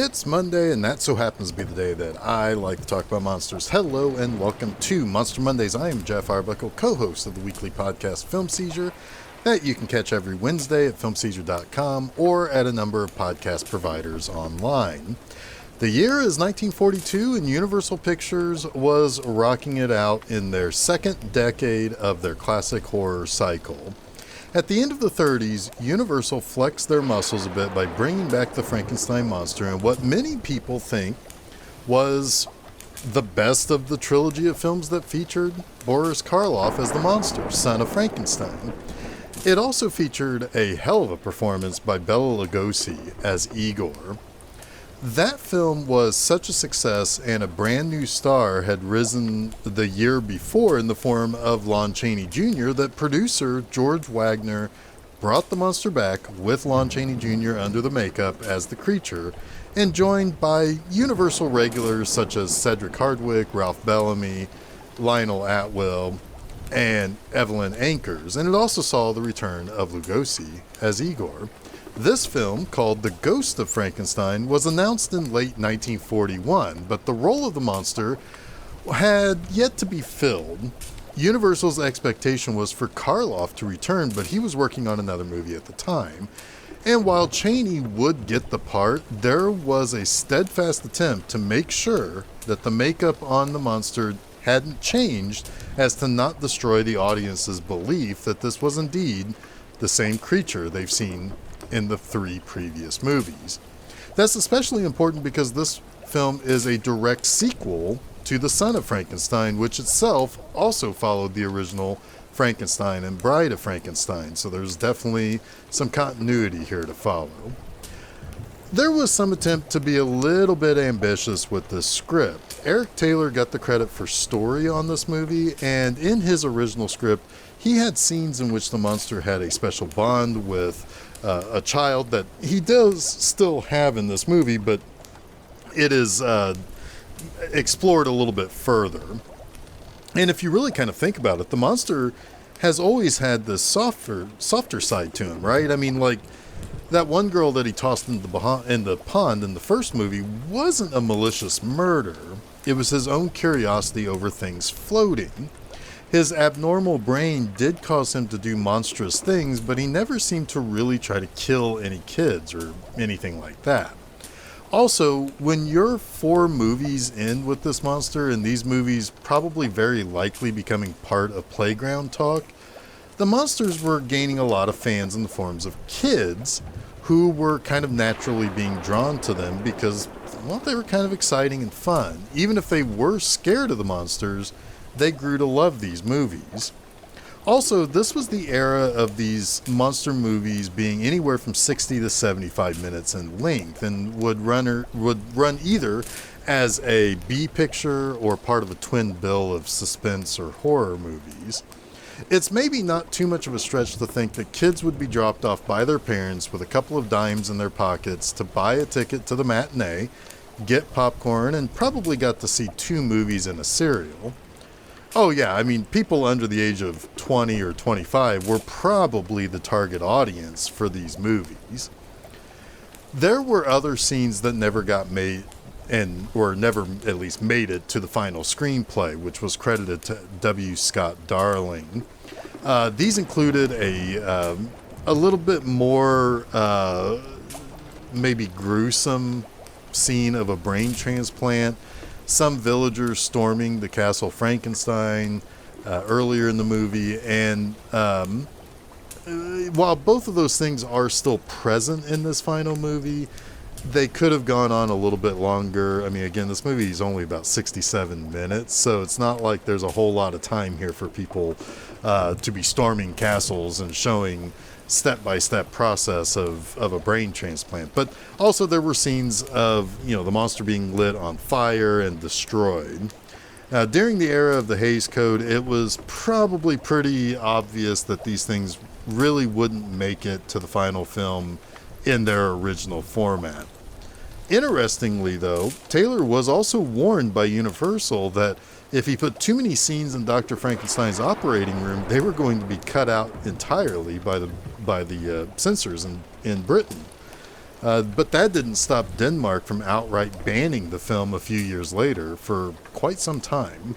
It's Monday, and that so happens to be the day that I like to talk about monsters. Hello, and welcome to Monster Mondays. I am Jeff Arbuckle, co-host of the weekly podcast Film Seizure, that you can catch every Wednesday at filmseizure.com or at a number of podcast providers online. The year is 1942, and Universal Pictures was rocking it out in their second decade of their classic horror cycle. At the end of the 30s, Universal flexed their muscles a bit by bringing back the Frankenstein monster in what many people think was the best of the trilogy of films that featured Boris Karloff as the monster, son of Frankenstein. It also featured a hell of a performance by Bela Lugosi as Igor. That film was such a success, and a brand new star had risen the year before in the form of Lon Chaney Jr., that producer George Wagner brought the monster back with Lon Chaney Jr. under the makeup as the creature, and joined by Universal regulars such as Cedric Hardwicke, Ralph Bellamy, Lionel Atwill, and Evelyn Ankers. And it also saw the return of Lugosi as Igor. This film, called The Ghost of Frankenstein, was announced in late 1941, but the role of the monster had yet to be filled. Universal's expectation was for Karloff to return, but he was working on another movie at the time. And while Chaney would get the part, there was a steadfast attempt to make sure that the makeup on the monster hadn't changed as to not destroy the audience's belief that this was indeed the same creature they've seen in the three previous movies. That's especially important because this film is a direct sequel to The Son of Frankenstein, which itself also followed the original Frankenstein and Bride of Frankenstein, so there's definitely some continuity here to follow. There was some attempt to be a little bit ambitious with this script. Eric Taylor got the credit for story on this movie, and in his original script, he had scenes in which the monster had a special bond with a child that he does still have in this movie, but it is explored a little bit further. And if you really kind of think about it, the monster has always had this softer side to him, right? I mean, like, that one girl that he tossed in the pond in the first movie wasn't a malicious murder. It was his own curiosity over things floating. His abnormal brain did cause him to do monstrous things, but he never seemed to really try to kill any kids or anything like that. Also, when you're 4 movies in with this monster, and these movies probably very likely becoming part of playground talk, the monsters were gaining a lot of fans in the forms of kids who were kind of naturally being drawn to them because, well, they were kind of exciting and fun. Even if they were scared of the monsters, they grew to love these movies. Also, this was the era of these monster movies being anywhere from 60 to 75 minutes in length, and would run either as a B picture or part of a twin bill of suspense or horror movies. It's maybe not too much of a stretch to think that kids would be dropped off by their parents with a couple of dimes in their pockets to buy a ticket to the matinee, get popcorn, and probably got to see 2 movies and a cereal. Oh yeah, I mean, people under the age of 20 or 25 were probably the target audience for these movies. There were other scenes that never got made, or never at least made it to the final screenplay, which was credited to W. Scott Darling. These included a little bit more maybe gruesome scene of a brain transplant, some villagers storming the Castle Frankenstein earlier in the movie, and while both of those things are still present in this final movie, they could have gone on a little bit longer. I mean, again, this movie is only about 67 minutes, so it's not like there's a whole lot of time here for people to be storming castles and showing step-by-step process of a brain transplant. But also there were scenes of, the monster being lit on fire and destroyed. During the era of the Hays Code, it was probably pretty obvious that these things really wouldn't make it to the final film in their original format. Interestingly, though, Taylor was also warned by Universal that if he put too many scenes in Dr. Frankenstein's operating room, they were going to be cut out entirely by the censors in Britain. But that didn't stop Denmark from outright banning the film a few years later for quite some time.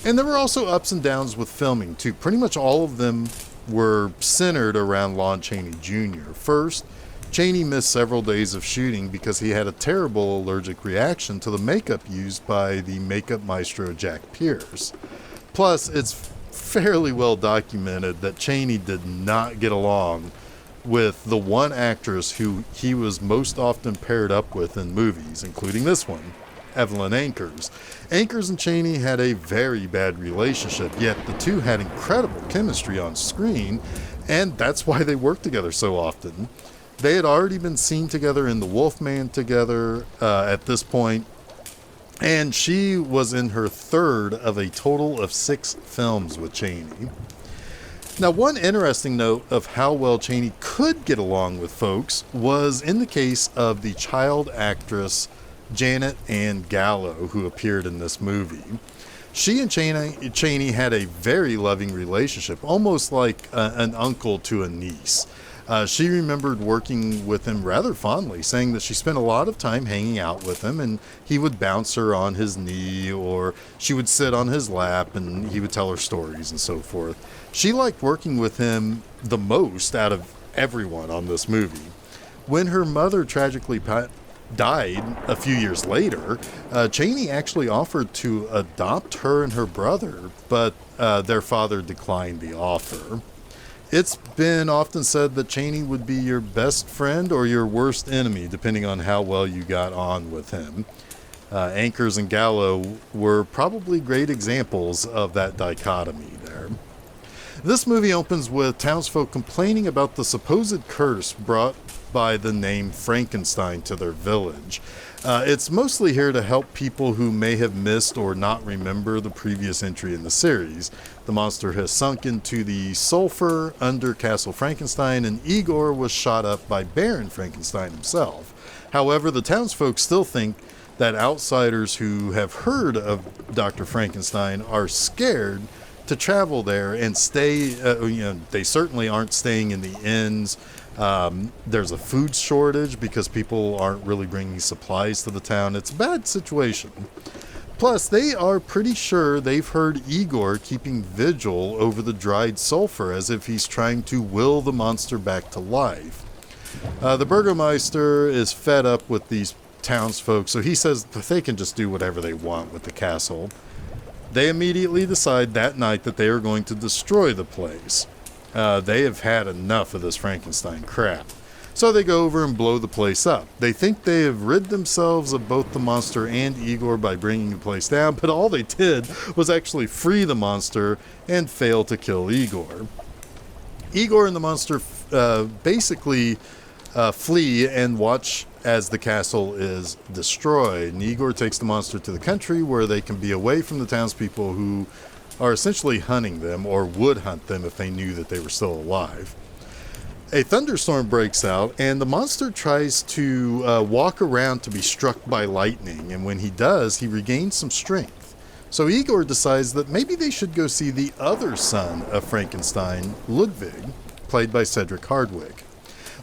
And there were also ups and downs with filming, too. Pretty much all of them were centered around Lon Chaney Jr. First, Chaney missed several days of shooting because he had a terrible allergic reaction to the makeup used by the makeup maestro Jack Pierce. Plus, it's fairly well documented that Chaney did not get along with the one actress who he was most often paired up with in movies, including this one, Evelyn Ankers. Ankers and Chaney had a very bad relationship, yet the two had incredible chemistry on screen, and that's why they worked together so often. They had already been seen together in The Wolfman together at this point, and she was in her third of a total of 6 films with Chaney. Now, one interesting note of how well Chaney could get along with folks was in the case of the child actress Janet Ann Gallo, who appeared in this movie. She and Chaney had a very loving relationship, almost like an uncle to a niece. She remembered working with him rather fondly, saying that she spent a lot of time hanging out with him, and he would bounce her on his knee, or she would sit on his lap, and he would tell her stories and so forth. She liked working with him the most out of everyone on this movie. When her mother tragically died a few years later, Chaney actually offered to adopt her and her brother, but their father declined the offer. It's been often said that Chaney would be your best friend or your worst enemy, depending on how well you got on with him. Ankers and Gallo were probably great examples of that dichotomy there. This movie opens with townsfolk complaining about the supposed curse brought by the name Frankenstein to their village. It's mostly here to help people who may have missed or not remember the previous entry in the series. The monster has sunk into the sulfur under Castle Frankenstein, and Igor was shot up by Baron Frankenstein himself. However, the townsfolk still think that outsiders who have heard of Dr. Frankenstein are scared to travel there and stay. They certainly aren't staying in the inns. There's a food shortage because people aren't really bringing supplies to the town. It's a bad situation. Plus, they are pretty sure they've heard Igor keeping vigil over the dried sulfur as if he's trying to will the monster back to life. The Burgomeister is fed up with these townsfolk, so he says that they can just do whatever they want with the castle. They immediately decide that night that they are going to destroy the place. They have had enough of this Frankenstein crap. So they go over and blow the place up. They think they have rid themselves of both the monster and Igor by bringing the place down, but all they did was actually free the monster and fail to kill Igor. Igor and the monster basically flee and watch as the castle is destroyed. And Igor takes the monster to the country where they can be away from the townspeople who are essentially hunting them, or would hunt them if they knew that they were still alive. A thunderstorm breaks out, and the monster tries to walk around to be struck by lightning, and when he does, he regains some strength. So Igor decides that maybe they should go see the other son of Frankenstein, Ludwig, played by Cedric Hardwicke.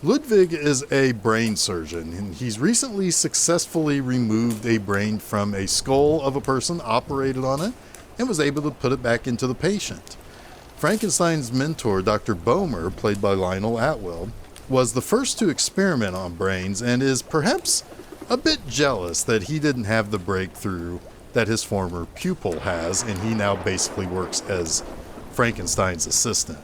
Ludwig is a brain surgeon, and he's recently successfully removed a brain from a skull of a person, operated on it, and was able to put it back into the patient. Frankenstein's mentor, Dr. Boehmer, played by Lionel Atwill, was the first to experiment on brains and is perhaps a bit jealous that he didn't have the breakthrough that his former pupil has, and he now basically works as Frankenstein's assistant.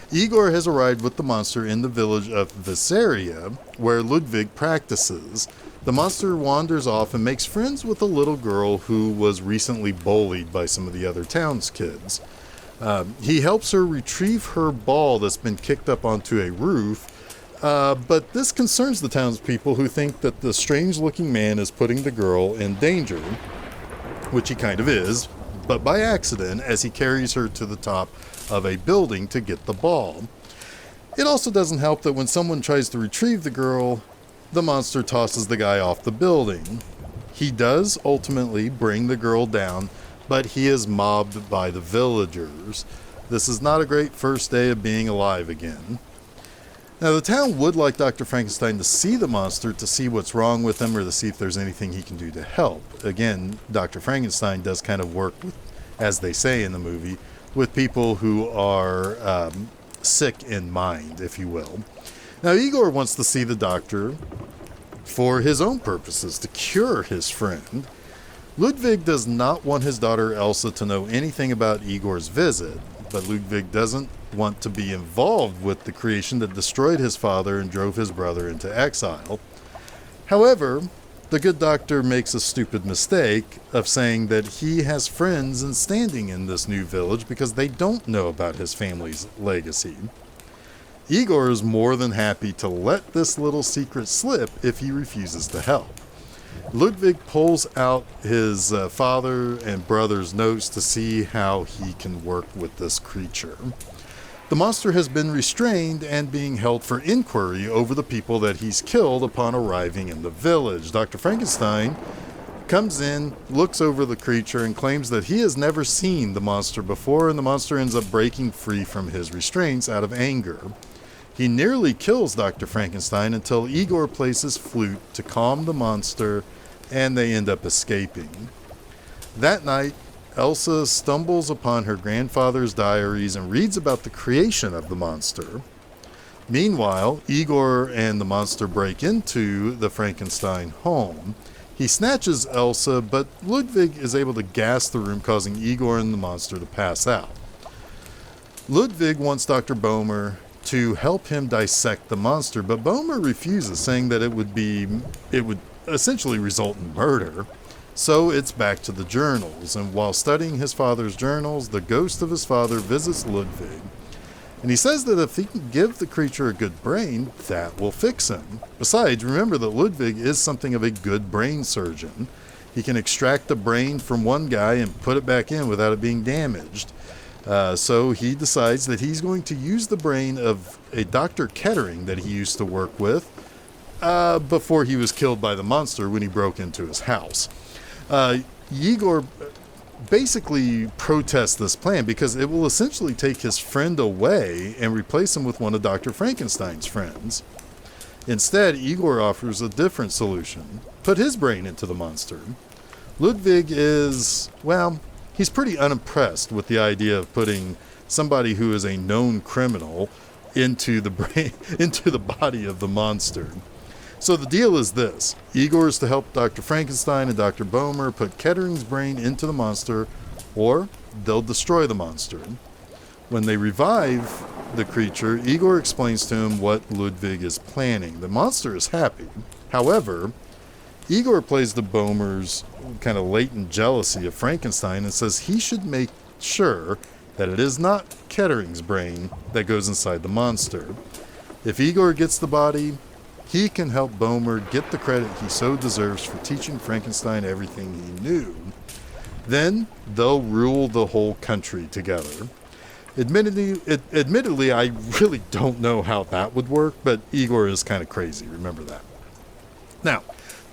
Igor has arrived with the monster in the village of Visaria, where Ludwig practices. The monster wanders off and makes friends with a little girl who was recently bullied by some of the other town's kids. He helps her retrieve her ball that's been kicked up onto a roof, but this concerns the townspeople who think that the strange-looking man is putting the girl in danger, which he kind of is, but by accident, as he carries her to the top of a building to get the ball. It also doesn't help that when someone tries to retrieve the girl, the monster tosses the guy off the building. He does ultimately bring the girl down, but he is mobbed by the villagers. This is not a great first day of being alive again. Now, the town would like Dr. Frankenstein to see the monster to see what's wrong with him or to see if there's anything he can do to help. Again, Dr. Frankenstein does kind of work with, as they say in the movie, with people who are sick in mind, if you will. Now, Igor wants to see the doctor for his own purposes, to cure his friend. Ludwig does not want his daughter Elsa to know anything about Igor's visit, but Ludwig doesn't want to be involved with the creation that destroyed his father and drove his brother into exile. However, the good doctor makes a stupid mistake of saying that he has friends and standing in this new village because they don't know about his family's legacy. Igor is more than happy to let this little secret slip if he refuses to help. Ludwig pulls out his father and brother's notes to see how he can work with this creature. The monster has been restrained and being held for inquiry over the people that he's killed upon arriving in the village. Dr. Frankenstein comes in, looks over the creature, and claims that he has never seen the monster before, and the monster ends up breaking free from his restraints out of anger. He nearly kills Dr. Frankenstein until Igor plays his flute to calm the monster, and they end up escaping. That night, Elsa stumbles upon her grandfather's diaries and reads about the creation of the monster. Meanwhile, Igor and the monster break into the Frankenstein home. He snatches Elsa, but Ludwig is able to gas the room, causing Igor and the monster to pass out. Ludwig wants Dr. Boehmer to help him dissect the monster, but Boehmer refuses, saying that it would essentially result in murder. So it's back to the journals, and while studying his father's journals, the ghost of his father visits Ludwig. And he says that if he can give the creature a good brain, that will fix him. Besides, remember that Ludwig is something of a good brain surgeon. He can extract the brain from one guy and put it back in without it being damaged. So he decides that he's going to use the brain of a Dr. Kettering that he used to work with before he was killed by the monster when he broke into his house. Igor basically protests this plan because it will essentially take his friend away and replace him with one of Dr. Frankenstein's friends. Instead, Igor offers a different solution: put his brain into the monster. Ludwig is, well, he's pretty unimpressed with the idea of putting somebody who is a known criminal into the brain, into the body of the monster. So the deal is this: Igor is to help Dr. Frankenstein and Dr. Boehmer put Kettering's brain into the monster, or they'll destroy the monster. When they revive the creature, Igor explains to him what Ludwig is planning. The monster is happy. However, Igor plays the Boehmer's kind of latent jealousy of Frankenstein and says he should make sure that it is not Kettering's brain that goes inside the monster. If Igor gets the body, he can help Boehmer get the credit he so deserves for teaching Frankenstein everything he knew. Then they'll rule the whole country together. Admittedly, I really don't know how that would work, but Igor is kind of crazy, remember that. Now,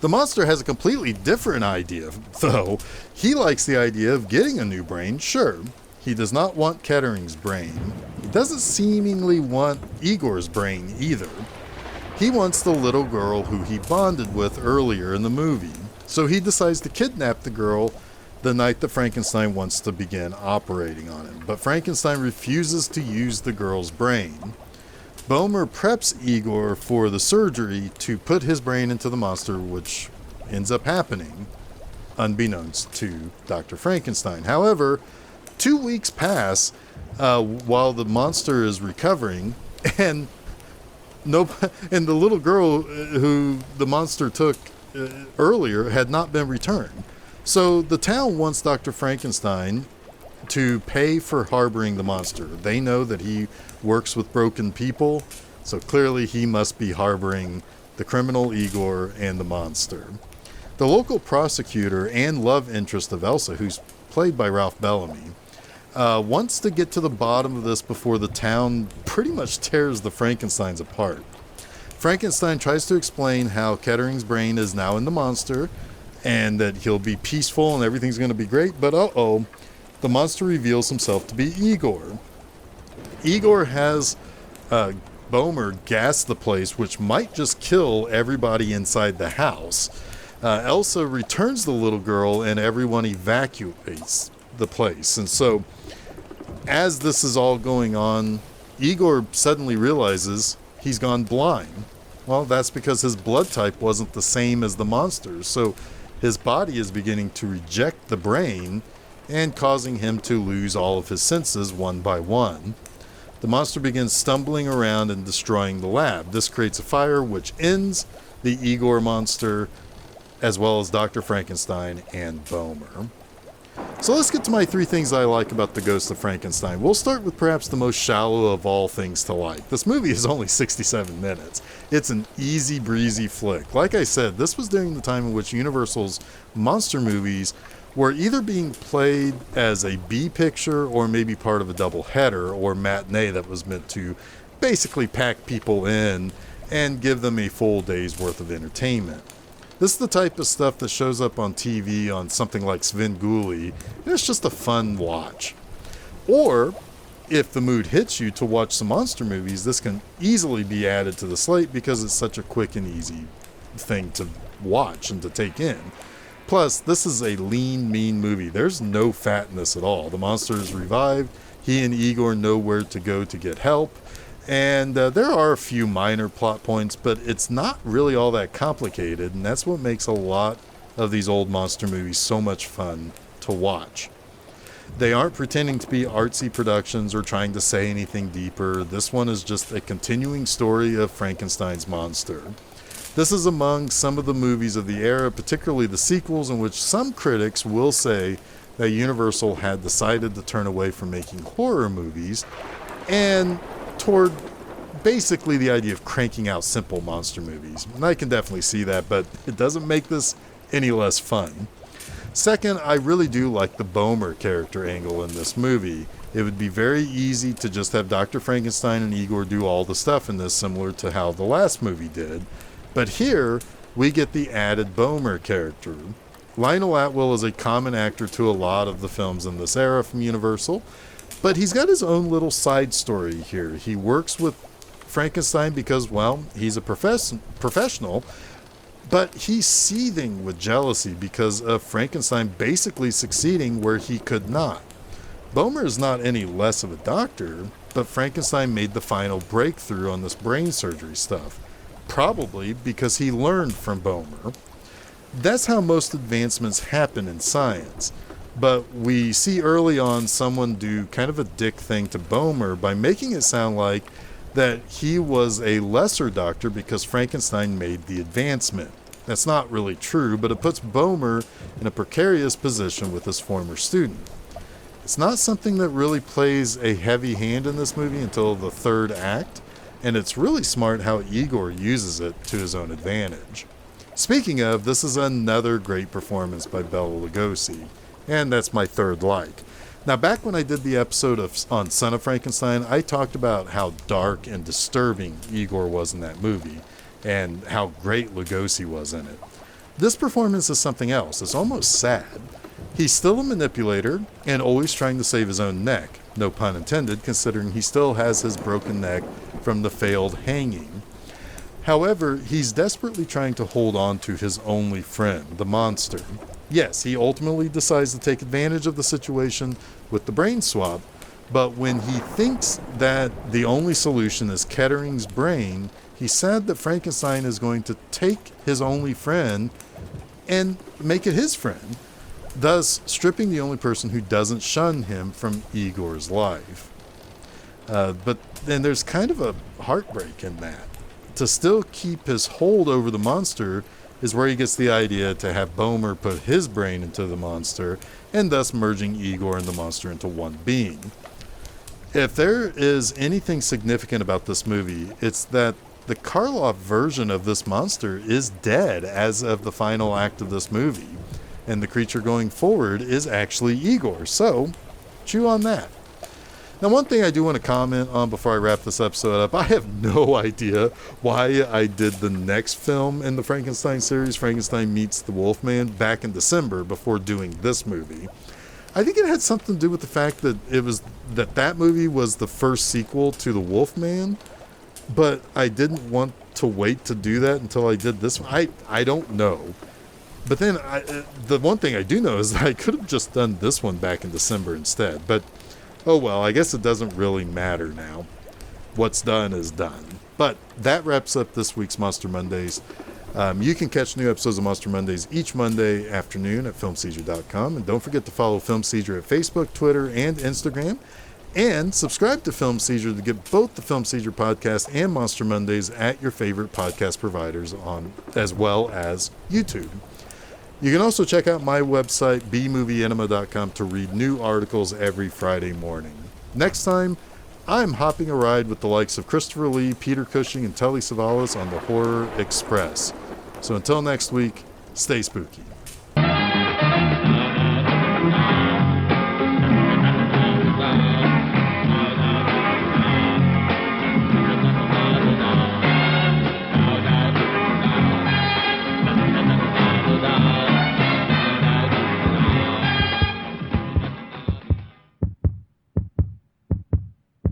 the monster has a completely different idea, though. He likes the idea of getting a new brain, sure. He does not want Kettering's brain. He doesn't seemingly want Igor's brain either. He wants the little girl who he bonded with earlier in the movie. So he decides to kidnap the girl the night that Frankenstein wants to begin operating on him. But Frankenstein refuses to use the girl's brain. Boehmer preps Igor for the surgery to put his brain into the monster, which ends up happening, unbeknownst to Dr. Frankenstein. However, 2 weeks pass while the monster is recovering, and the little girl who the monster took earlier had not been returned. So the town wants Dr. Frankenstein to pay for harboring the monster. They know that he works with broken people, so clearly he must be harboring the criminal Igor and the monster. The local prosecutor and love interest of Elsa, who's played by Ralph Bellamy, wants to get to the bottom of this before the town pretty much tears the Frankensteins apart. Frankenstein tries to explain how Kettering's brain is now in the monster and that he'll be peaceful and everything's going to be great, but the monster reveals himself to be Igor. Igor has Bomer gas the place, which might just kill everybody inside the house. Elsa returns the little girl, and everyone evacuates the place. And so, as this is all going on, Igor suddenly realizes he's gone blind. Well, that's because his blood type wasn't the same as the monster's, so his body is beginning to reject the brain and causing him to lose all of his senses one by one. The monster begins stumbling around and destroying the lab. This creates a fire which ends the Igor monster, as well as Dr. Frankenstein and Bomer. So let's get to my 3 things I like about the Ghost of Frankenstein. We'll start with perhaps the most shallow of all things to like. This movie is only 67 minutes. It's an easy breezy flick. Like I said, this was during the time in which Universal's monster movies were either being played as a B picture or maybe part of a double header or matinee that was meant to basically pack people in and give them a full day's worth of entertainment. This is the type of stuff that shows up on TV on something like Svengoolie, and it's just a fun watch. Or, if the mood hits you to watch some monster movies, this can easily be added to the slate because it's such a quick and easy thing to watch and to take in. Plus, this is a lean, mean movie. There's no fat in this at all. The monster is revived. He and Igor know where to go to get help. And there are a few minor plot points, but it's not really all that complicated. And that's what makes a lot of these old monster movies so much fun to watch. They aren't pretending to be artsy productions or trying to say anything deeper. This one is just a continuing story of Frankenstein's monster. This is among some of the movies of the era, particularly the sequels, in which some critics will say that Universal had decided to turn away from making horror movies and toward basically the idea of cranking out simple monster movies. And I can definitely see that, but it doesn't make this any less fun. Second, I really do like the Bomer character angle in this movie. It would be very easy to just have Dr. Frankenstein and Igor do all the stuff in this, similar to how the last movie did. But here, we get the added Bomer character. Lionel Atwill is a common actor to a lot of the films in this era from Universal, but he's got his own little side story here. He works with Frankenstein because, well, he's a professional, but he's seething with jealousy because of Frankenstein basically succeeding where he could not. Bomer is not any less of a doctor, but Frankenstein made the final breakthrough on this brain surgery stuff. Probably because he learned from Bomer. That's how most advancements happen in science. But we see early on someone do kind of a dick thing to Bomer by making it sound like that he was a lesser doctor because Frankenstein made the advancement. That's not really true, but it puts Bomer in a precarious position with his former student. It's not something that really plays a heavy hand in this movie until the third act. And it's really smart how Igor uses it to his own advantage. Speaking of, this is another great performance by Bela Lugosi, and that's my third like. Now, back when I did the episode on Son of Frankenstein, I talked about how dark and disturbing Igor was in that movie, and how great Lugosi was in it. This performance is something else. It's almost sad. He's still a manipulator, and always trying to save his own neck. No pun intended, considering he still has his broken neck from the failed hanging. However, he's desperately trying to hold on to his only friend, the monster. Yes, he ultimately decides to take advantage of the situation with the brain swap, but when he thinks that the only solution is Kettering's brain, he's sad that Frankenstein is going to take his only friend and make it his friend, thus stripping the only person who doesn't shun him from Igor's life. But then there's kind of a heartbreak in that. To still keep his hold over the monster is where he gets the idea to have Bomer put his brain into the monster, and thus merging Igor and the monster into one being. If there is anything significant about this movie, it's that the Karloff version of this monster is dead as of the final act of this movie, and the creature going forward is actually Igor. So, chew on that. Now, one thing I do want to comment on before I wrap this episode up, I have no idea why I did the next film in the Frankenstein series, Frankenstein Meets the Wolfman, back in December before doing this movie. I think it had something to do with the fact that that movie was the first sequel to the Wolfman, but I didn't want to wait to do that until I did this one. I don't know. But then the one thing I do know is that I could have just done this one back in December instead. But, oh well, I guess it doesn't really matter now. What's done is done. But that wraps up this week's Monster Mondays. You can catch new episodes of Monster Mondays each Monday afternoon at filmseizure.com. And don't forget to follow Film Seizure at Facebook, Twitter, and Instagram. And subscribe to Film Seizure to get both the Film Seizure Podcast and Monster Mondays at your favorite podcast providers, as well as YouTube. You can also check out my website, bmovieanima.com, to read new articles every Friday morning. Next time, I'm hopping a ride with the likes of Christopher Lee, Peter Cushing, and Telly Savalas on the Horror Express. So until next week, stay spooky.